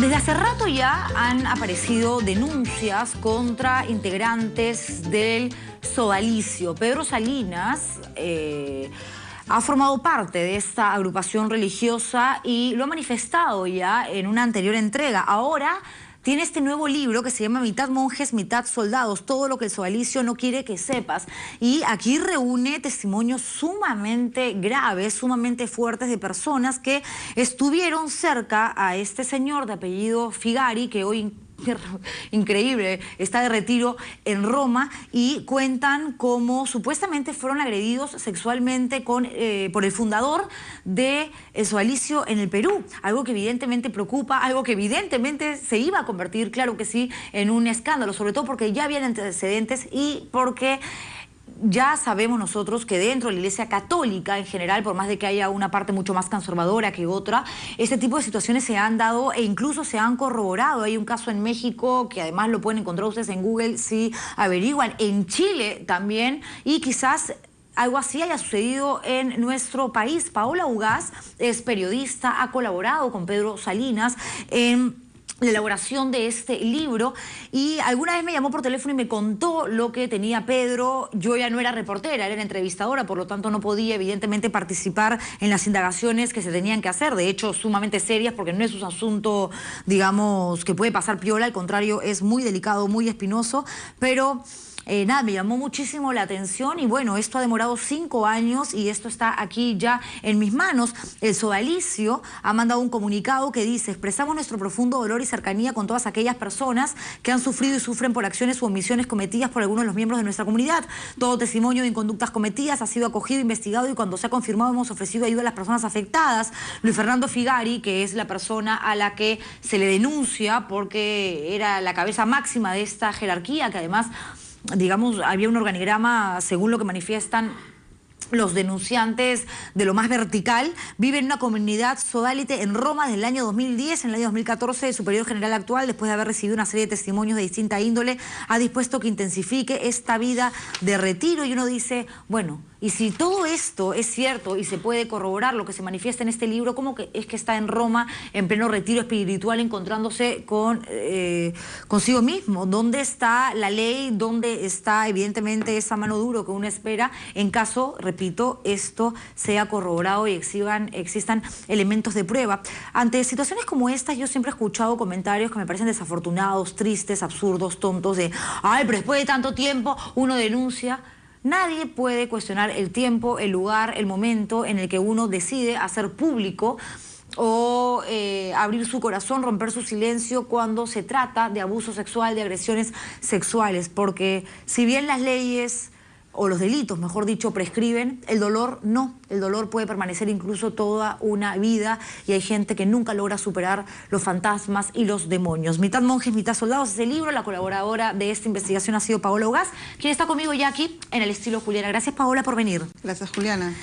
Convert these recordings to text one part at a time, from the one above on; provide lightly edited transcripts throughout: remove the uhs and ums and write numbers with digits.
Desde hace rato ya han aparecido denuncias contra integrantes del sodalicio. Pedro Salinas ha formado parte de esta agrupación religiosa y lo ha manifestado ya en una anterior entrega. Ahora tiene este nuevo libro que se llama Mitad monjes, mitad soldados, todo lo que el sodalicio no quiere que sepas. Y aquí reúne testimonios sumamente graves, sumamente fuertes de personas que estuvieron cerca a este señor de apellido Figari, que hoy increíble, está de retiro en Roma, y cuentan cómo supuestamente fueron agredidos sexualmente por el fundador del sodalicio en el Perú, algo que evidentemente preocupa, algo que evidentemente se iba a convertir, claro que sí, en un escándalo, sobre todo porque ya habían antecedentes y porque ya sabemos nosotros que dentro de la Iglesia Católica en general, por más de que haya una parte mucho más conservadora que otra, este tipo de situaciones se han dado e incluso se han corroborado. Hay un caso en México que además lo pueden encontrar ustedes en Google si averiguan, en Chile también, y quizás algo así haya sucedido en nuestro país. Paola Ugaz es periodista, ha colaborado con Pedro Salinas en la elaboración de este libro y alguna vez me llamó por teléfono y me contó lo que tenía Pedro. Yo ya no era reportera, era entrevistadora, por lo tanto no podía evidentemente participar en las indagaciones que se tenían que hacer, de hecho sumamente serias, porque no es un asunto, digamos, que puede pasar piola, al contrario, es muy delicado, muy espinoso, pero nada, me llamó muchísimo la atención y bueno, esto ha demorado 5 años y esto está aquí ya en mis manos. El sodalicio ha mandado un comunicado que dice: expresamos nuestro profundo dolor y cercanía con todas aquellas personas que han sufrido y sufren por acciones u omisiones cometidas por algunos de los miembros de nuestra comunidad. Todo testimonio de inconductas cometidas ha sido acogido, investigado y cuando se ha confirmado hemos ofrecido ayuda a las personas afectadas. Luis Fernando Figari, que es la persona a la que se le denuncia porque era la cabeza máxima de esta jerarquía, que además, digamos, había un organigrama, según lo que manifiestan los denunciantes, de lo más vertical, vive en una comunidad sodalite en Roma desde el año 2010. En el año 2014 el superior general actual, después de haber recibido una serie de testimonios de distinta índole, ha dispuesto que intensifique esta vida de retiro. Y uno dice, bueno, y si todo esto es cierto y se puede corroborar lo que se manifiesta en este libro, ¿cómo que es que está en Roma en pleno retiro espiritual encontrándose consigo mismo? ¿Dónde está la ley? ¿Dónde está evidentemente esa mano dura que uno espera en caso, repito, esto sea corroborado y existan elementos de prueba? Ante situaciones como estas yo siempre he escuchado comentarios que me parecen desafortunados, tristes, absurdos, tontos, de ay, pero después de tanto tiempo uno denuncia. Nadie puede cuestionar el tiempo, el lugar, el momento en el que uno decide hacer público o abrir su corazón, romper su silencio cuando se trata de abuso sexual, de agresiones sexuales, porque si bien las leyes o los delitos, mejor dicho, prescriben, el dolor no. El dolor puede permanecer incluso toda una vida y hay gente que nunca logra superar los fantasmas y los demonios. Mitad monjes, mitad soldados, ese libro. La colaboradora de esta investigación ha sido Paola Ugaz, quien está conmigo ya aquí en el estilo Juliana. Gracias, Paola, por venir. Gracias, Juliana.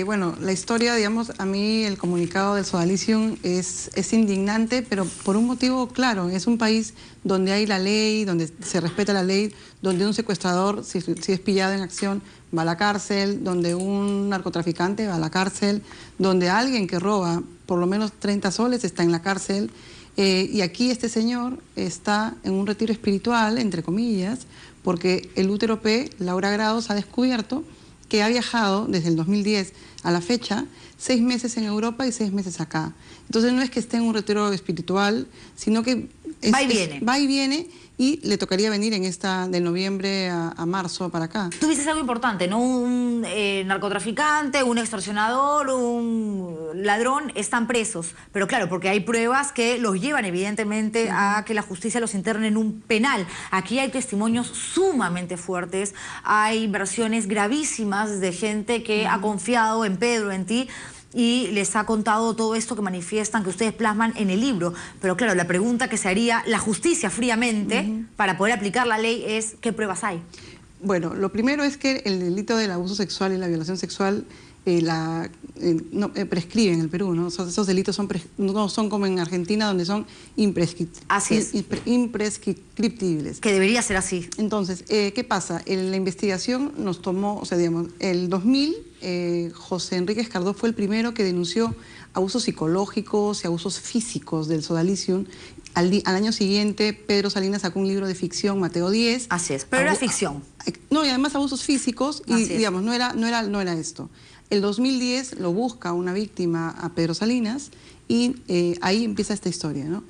Bueno, la historia, digamos, a mí el comunicado del sodalicio es indignante, pero por un motivo claro. Es un país donde hay la ley, donde se respeta la ley, donde un secuestrador, si es pillado en acción, va a la cárcel, donde un narcotraficante va a la cárcel, donde alguien que roba por lo menos 30 soles está en la cárcel. Y aquí este señor está en un retiro espiritual, entre comillas, porque el útero P, Laura Grados, ha descubierto que ha viajado desde el 2010 a la fecha 6 meses en Europa y 6 meses acá. Entonces no es que esté en un retiro espiritual, sino que va y viene y le tocaría venir en esta de noviembre a marzo para acá. Tú dices algo importante, ¿no? Un narcotraficante, un extorsionador, un ladrón están presos, pero claro, porque hay pruebas que los llevan evidentemente a que la justicia los interne en un penal. Aquí hay testimonios sumamente fuertes, hay versiones gravísimas de gente que ha confiado en Pedro, en ti, y les ha contado todo esto que manifiestan, que ustedes plasman en el libro. Pero claro, la pregunta que se haría la justicia fríamente para poder aplicar la ley es, ¿qué pruebas hay? Bueno, lo primero es que el delito del abuso sexual y la violación sexual prescribe en el Perú, ¿no? Esos delitos no son como en Argentina, donde son imprescriptibles. Que debería ser así. Entonces, ¿qué pasa? La investigación nos tomó, o sea, digamos, el 2000, José Enrique Escardó fue el primero que denunció abusos psicológicos y abusos físicos del sodalicium. Al año siguiente, Pedro Salinas sacó un libro de ficción, Mateo 10. Así es, pero era ficción. No, y además abusos físicos, y digamos, no era esto. El 2010 lo busca una víctima a Pedro Salinas, y ahí empieza esta historia, ¿no?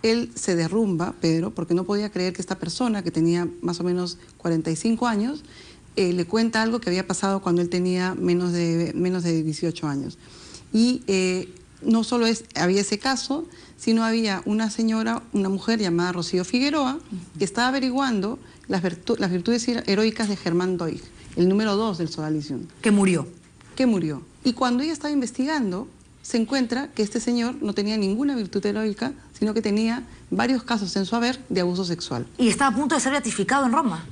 Él se derrumba, Pedro, porque no podía creer que esta persona, que tenía más o menos 45 años, le cuenta algo que había pasado cuando él tenía menos de 18 años. Y no solo había ese caso, sino había una mujer llamada Rocío Figueroa, que estaba averiguando las virtudes heroicas de Germán Doig, el número 2 del sodalicium. Que murió. Y cuando ella estaba investigando, se encuentra que este señor no tenía ninguna virtud heroica, sino que tenía varios casos en su haber de abuso sexual. Y estaba a punto de ser beatificado en Roma.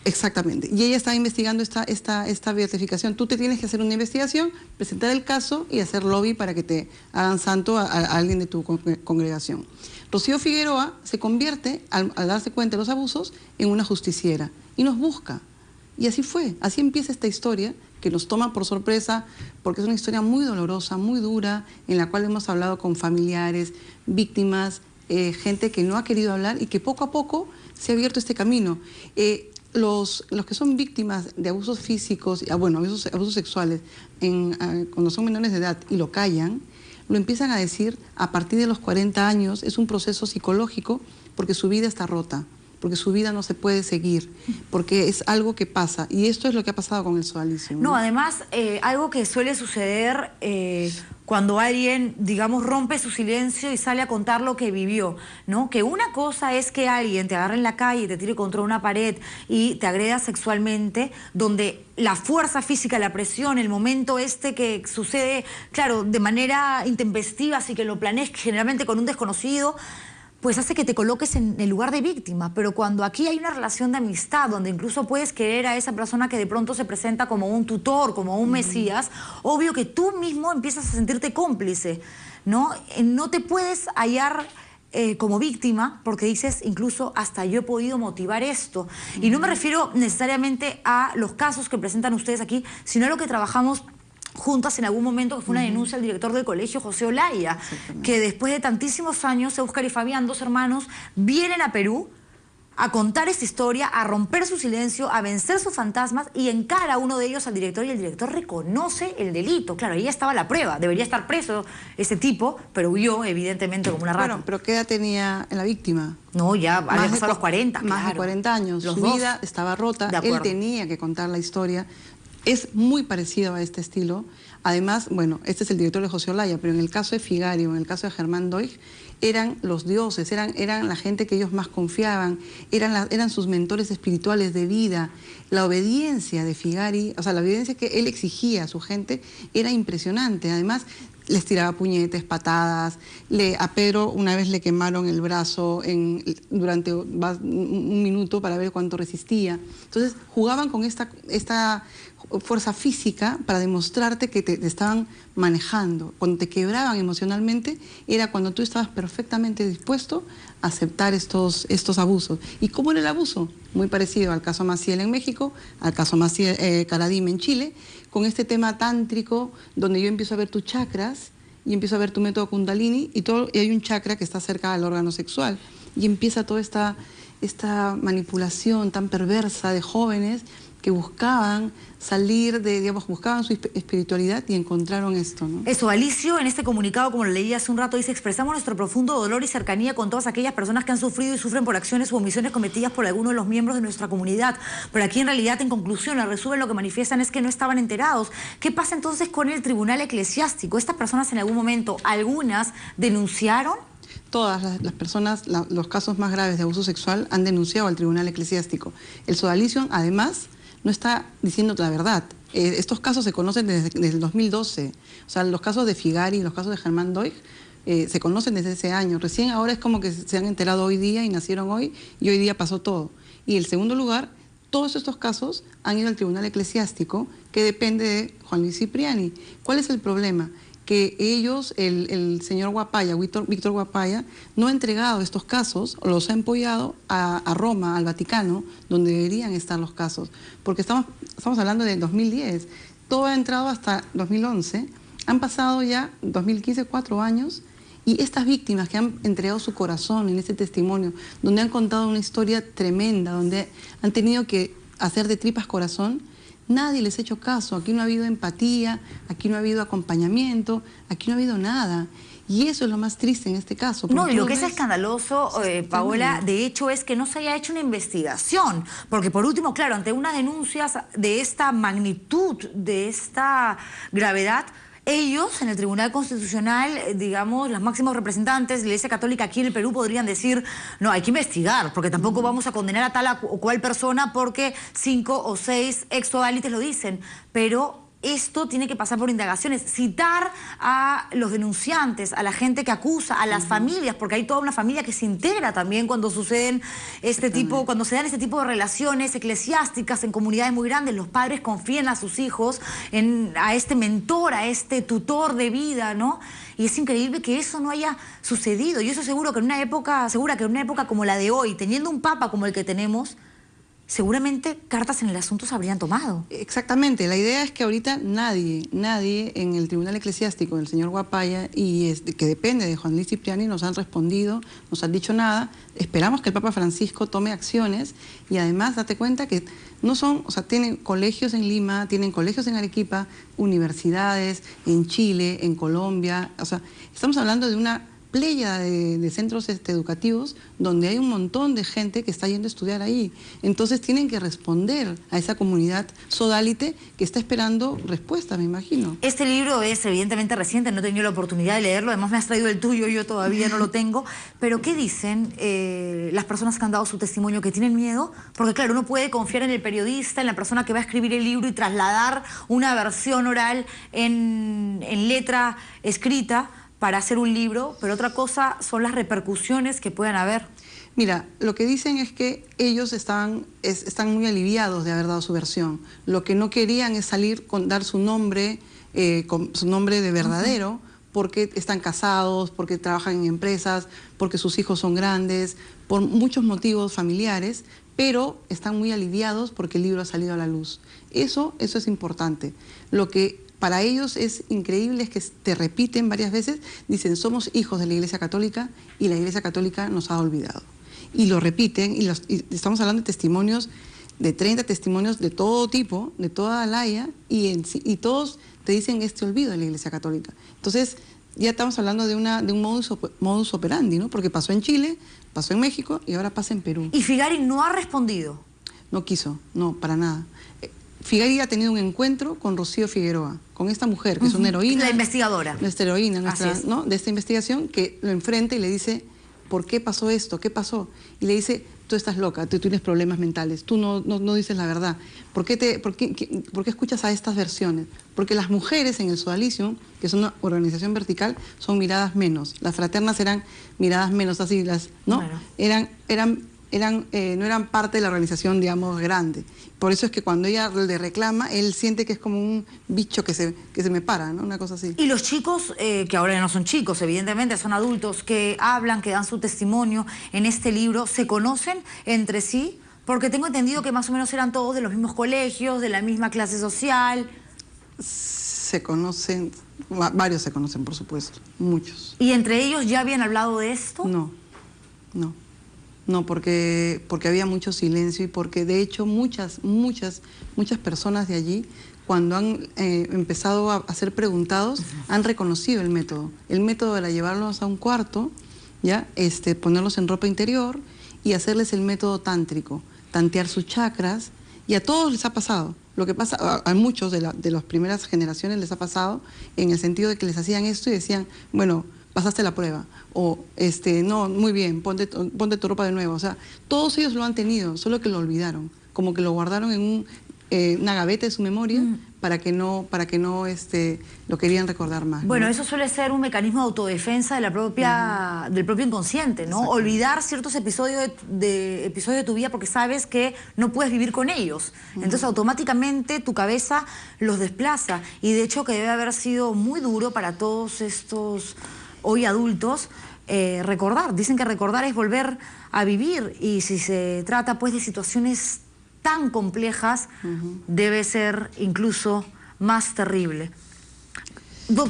Exactamente. Y ella estaba investigando esta beatificación. Tú te tienes que hacer una investigación, presentar el caso y hacer lobby para que te hagan santo a alguien de tu congregación. Rocío Figueroa se convierte, al darse cuenta de los abusos, en una justiciera y nos busca. Y así fue. Así empieza esta historia que nos toma por sorpresa, porque es una historia muy dolorosa, muy dura, en la cual hemos hablado con familiares, víctimas, gente que no ha querido hablar y que poco a poco se ha abierto este camino. Los que son víctimas de abusos físicos, abusos sexuales, cuando son menores de edad y lo callan, lo empiezan a decir a partir de los 40 años. Es un proceso psicológico porque su vida está rota, porque su vida no se puede seguir, porque es algo que pasa. Y esto es lo que ha pasado con el sodalicium. No, además, algo que suele suceder cuando alguien, digamos, rompe su silencio y sale a contar lo que vivió, ¿no? Que una cosa es que alguien te agarre en la calle, te tire contra una pared y te agreda sexualmente, donde la fuerza física, la presión, el momento que sucede, claro, de manera intempestiva, así que lo planees generalmente con un desconocido, pues hace que te coloques en el lugar de víctima. Pero cuando aquí hay una relación de amistad, donde incluso puedes querer a esa persona que de pronto se presenta como un tutor, como un mesías, obvio que tú mismo empiezas a sentirte cómplice, ¿no? No te puedes hallar como víctima, porque dices, incluso hasta yo he podido motivar esto. Y no me refiero necesariamente a los casos que presentan ustedes aquí, sino a lo que trabajamos juntas en algún momento, que fue una denuncia al director del colegio, José Olaya, que después de tantísimos años, Óscar y Fabián, 2 hermanos, vienen a Perú a contar esta historia, a romper su silencio, a vencer sus fantasmas, y encara a uno de ellos al director, y el director reconoce el delito. Claro, ahí estaba la prueba, debería estar preso ese tipo, pero huyó evidentemente como una rata. Bueno, pero ¿qué edad tenía la víctima? No, ya había pasado los 40, Más de 40 años, su vida estaba rota, él tenía que contar la historia. Es muy parecido a este estilo. Además, bueno, este es el director de José Olaya, pero en el caso de Figario, en el caso de Germán Doig, eran los dioses, eran la gente que ellos más confiaban, eran sus mentores espirituales de vida. La obediencia de Figari, o sea, la obediencia que él exigía a su gente era impresionante. Además, les tiraba puñetes, patadas. A Pedro una vez le quemaron el brazo durante un minuto para ver cuánto resistía. Entonces, jugaban con esta fuerza física para demostrarte que te estaban manejando. Cuando te quebraban emocionalmente era cuando tú estabas perfectamente dispuesto a aceptar estos abusos. ¿Y cómo era el abuso? Muy parecido al caso Maciel en México, al caso Maciel Caradim en Chile, con este tema tántrico donde yo empiezo a ver tus chakras y empiezo a ver tu método Kundalini y hay un chakra que está cerca del órgano sexual y empieza toda esta manipulación tan perversa de jóvenes que buscaban salir buscaban su espiritualidad y encontraron esto, ¿no? Eso, Alicio, en este comunicado, como lo leí hace un rato, dice: expresamos nuestro profundo dolor y cercanía con todas aquellas personas que han sufrido y sufren por acciones u omisiones cometidas por algunos de los miembros de nuestra comunidad. Pero aquí, en realidad, en conclusión, el resumen, lo que manifiestan es que no estaban enterados. ¿Qué pasa entonces con el tribunal eclesiástico? ¿Estas personas en algún momento, algunas, denunciaron? Todas las personas, los casos más graves de abuso sexual han denunciado al tribunal eclesiástico. El sodalicium, además, no está diciendo la verdad. Estos casos se conocen desde el 2012. O sea, los casos de Figari y los casos de Germán Doig se conocen desde ese año. Recién ahora es como que se han enterado hoy día y nacieron hoy y hoy día pasó todo. Y en segundo lugar, todos estos casos han ido al tribunal eclesiástico que depende de Juan Luis Cipriani. ¿Cuál es el problema? Que ellos, el señor Guapaya, Víctor Guapaya, no ha entregado estos casos, o los ha empollado a Roma, al Vaticano, donde deberían estar los casos. Porque estamos hablando de 2010. Todo ha entrado hasta 2011 Han pasado ya, 2015, 4 años, y estas víctimas que han entregado su corazón en este testimonio, donde han contado una historia tremenda, donde han tenido que hacer de tripas corazón, nadie les ha hecho caso. Aquí no ha habido empatía, aquí no ha habido acompañamiento, aquí no ha habido nada. Y eso es lo más triste en este caso. No, y lo que es escandaloso, Paola, de hecho es que no se haya hecho una investigación. Porque por último, claro, ante unas denuncias de esta magnitud, de esta gravedad, ellos en el Tribunal Constitucional, digamos, los máximos representantes de la Iglesia Católica aquí en el Perú podrían decir, no, hay que investigar, porque tampoco vamos a condenar a tal o cual persona porque 5 o 6 exodálites lo dicen. Pero esto tiene que pasar por indagaciones, citar a los denunciantes, a la gente que acusa, a las familias, porque hay toda una familia que se integra también cuando suceden cuando se dan este tipo de relaciones eclesiásticas en comunidades muy grandes. Los padres confían a sus hijos, a este mentor, a este tutor de vida, ¿no? Y es increíble que eso no haya sucedido. Y eso seguro que en una época como la de hoy, teniendo un papa como el que tenemos, seguramente cartas en el asunto se habrían tomado. Exactamente, la idea es que ahorita nadie en el Tribunal Eclesiástico del señor Guapaya, y que depende de Juan Luis Cipriani, nos han respondido, nos han dicho nada. Esperamos que el Papa Francisco tome acciones y además date cuenta que no son, o sea, tienen colegios en Lima, tienen colegios en Arequipa, universidades en Chile, en Colombia, o sea, estamos hablando de una pléyada de centros educativos donde hay un montón de gente que está yendo a estudiar ahí. Entonces tienen que responder a esa comunidad sodálite que está esperando respuesta, me imagino. Este libro es evidentemente reciente, no he tenido la oportunidad de leerlo, además me has traído el tuyo, yo todavía no lo tengo, pero ¿qué dicen las personas que han dado su testimonio, que tienen miedo? Porque claro, uno puede confiar en el periodista, en la persona que va a escribir el libro y trasladar una versión oral en letra escrita, para hacer un libro, pero otra cosa son las repercusiones que puedan haber. Mira, lo que dicen es que ellos están muy aliviados de haber dado su versión. Lo que no querían es salir con dar su nombre, con su nombre de verdadero, porque están casados, porque trabajan en empresas, porque sus hijos son grandes, por muchos motivos familiares, pero están muy aliviados porque el libro ha salido a la luz. Eso es importante. Lo que para ellos es increíble, es que te repiten varias veces, dicen, somos hijos de la Iglesia Católica y la Iglesia Católica nos ha olvidado. Y lo repiten, y estamos hablando de testimonios, de 30 testimonios de todo tipo, de toda la haya, y todos te dicen este olvido de la Iglesia Católica. Entonces, ya estamos hablando de un modus operandi, ¿no? Porque pasó en Chile, pasó en México y ahora pasa en Perú. ¿Y Figari no ha respondido? No quiso, no, para nada. Figari ha tenido un encuentro con Rocío Figueroa, con esta mujer, que es una heroína. La investigadora. Nuestra heroína, ¿no? De esta investigación, que lo enfrenta y le dice, ¿por qué pasó esto? ¿Qué pasó? Y le dice, tú estás loca, tú tienes problemas mentales, tú no dices la verdad. ¿Por qué escuchas a estas versiones? Porque las mujeres en el Sodalicio, que es una organización vertical, son miradas menos. Las fraternas eran miradas menos, así, ¿no? Bueno. No eran parte de la organización, digamos, grande. Por eso es que cuando ella le reclama, él siente que es como un bicho que se me para, ¿no? Una cosa así. Y los chicos, que ahora ya no son chicos, evidentemente, son adultos, que hablan, que dan su testimonio en este libro, ¿se conocen entre sí? Porque tengo entendido que más o menos eran todos de los mismos colegios, de la misma clase social. Se conocen, varios se conocen, por supuesto, muchos. ¿Y entre ellos ya habían hablado de esto? No, porque había mucho silencio y porque de hecho muchas personas de allí, cuando han empezado a ser preguntados, han reconocido el método. El método era llevarlos a un cuarto, ¿ya? Ponerlos en ropa interior y hacerles el método tántrico, tantear sus chakras, y a todos les ha pasado. Lo que pasa, a muchos de las primeras generaciones les ha pasado en el sentido de que les hacían esto y decían, bueno, pasaste la prueba, o no, muy bien, ponte tu ropa de nuevo. O sea, todos ellos lo han tenido, solo que lo olvidaron, como que lo guardaron en una gaveta de su memoria para que no lo querían recordar más. Bueno, ¿no? Eso suele ser un mecanismo de autodefensa de del propio inconsciente, ¿no? Olvidar ciertos episodios de tu vida porque sabes que no puedes vivir con ellos. Entonces automáticamente tu cabeza los desplaza, y de hecho que debe haber sido muy duro para todos estos hoy adultos, recordar. Dicen que recordar es volver a vivir, y si se trata pues de situaciones tan complejas, debe ser incluso más terrible.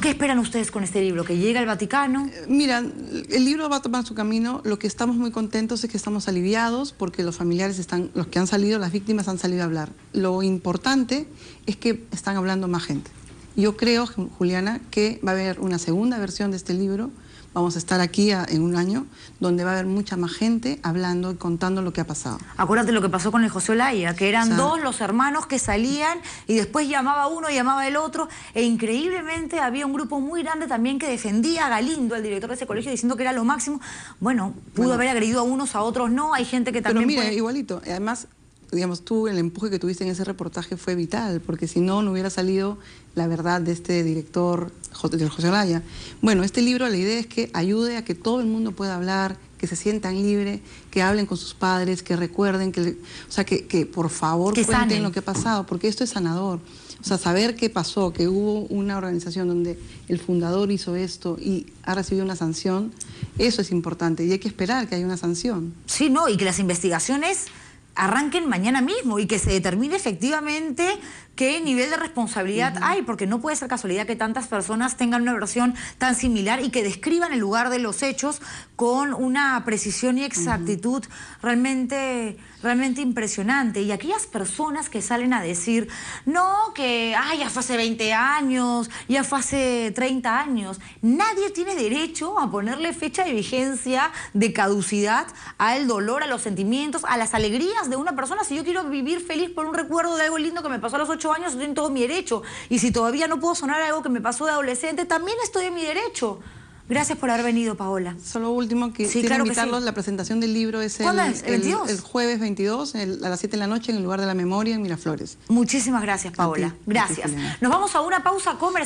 ¿Qué esperan ustedes con este libro? ¿Que llegue al Vaticano? Mira, el libro va a tomar su camino. Lo que estamos muy contentos es que estamos aliviados porque los familiares los que han salido, las víctimas han salido a hablar. Lo importante es que están hablando más gente. Yo creo, Juliana, que va a haber una segunda versión de este libro. Vamos a estar aquí en un año, donde va a haber mucha más gente hablando y contando lo que ha pasado. Acuérdate lo que pasó con el José Olaya, que eran dos los hermanos que salían y después llamaba uno, llamaba el otro, e increíblemente había un grupo muy grande también que defendía a Galindo, el director de ese colegio, diciendo que era lo máximo. Bueno, pudo haber agredido a unos, a otros no, hay gente que también Pero mira, igualito, además, digamos, tú, el empuje que tuviste en ese reportaje fue vital, porque si no, no hubiera salido la verdad de este director, del José Olaya. Bueno, este libro, la idea es que ayude a que todo el mundo pueda hablar, que se sientan libres, que hablen con sus padres, que recuerden, que por favor cuenten lo que ha pasado, porque esto es sanador. O sea, saber qué pasó, que hubo una organización donde el fundador hizo esto y ha recibido una sanción, eso es importante y hay que esperar que haya una sanción. Sí, no, y que las investigaciones arranquen mañana mismo y que se determine efectivamente qué nivel de responsabilidad hay, porque no puede ser casualidad que tantas personas tengan una versión tan similar y que describan el lugar de los hechos con una precisión y exactitud realmente impresionante. Y aquellas personas que salen a decir, no, que ya fue hace 20 años, ya fue hace 30 años, nadie tiene derecho a ponerle fecha de vigencia, de caducidad al dolor, a los sentimientos, a las alegrías de una persona. Si yo quiero vivir feliz por un recuerdo de algo lindo que me pasó a los 8 años, estoy en todo mi derecho. Y si todavía no puedo sonar algo que me pasó de adolescente, también estoy en mi derecho. Gracias por haber venido, Paola. Solo último, que quiero invitarlos, la presentación del libro es ¿cuándo es? ¿El 22? El jueves 22, a las 7 de la noche, en el lugar de la memoria, en Miraflores. Muchísimas gracias, Paola. Gracias. Nos vamos a una pausa comercial.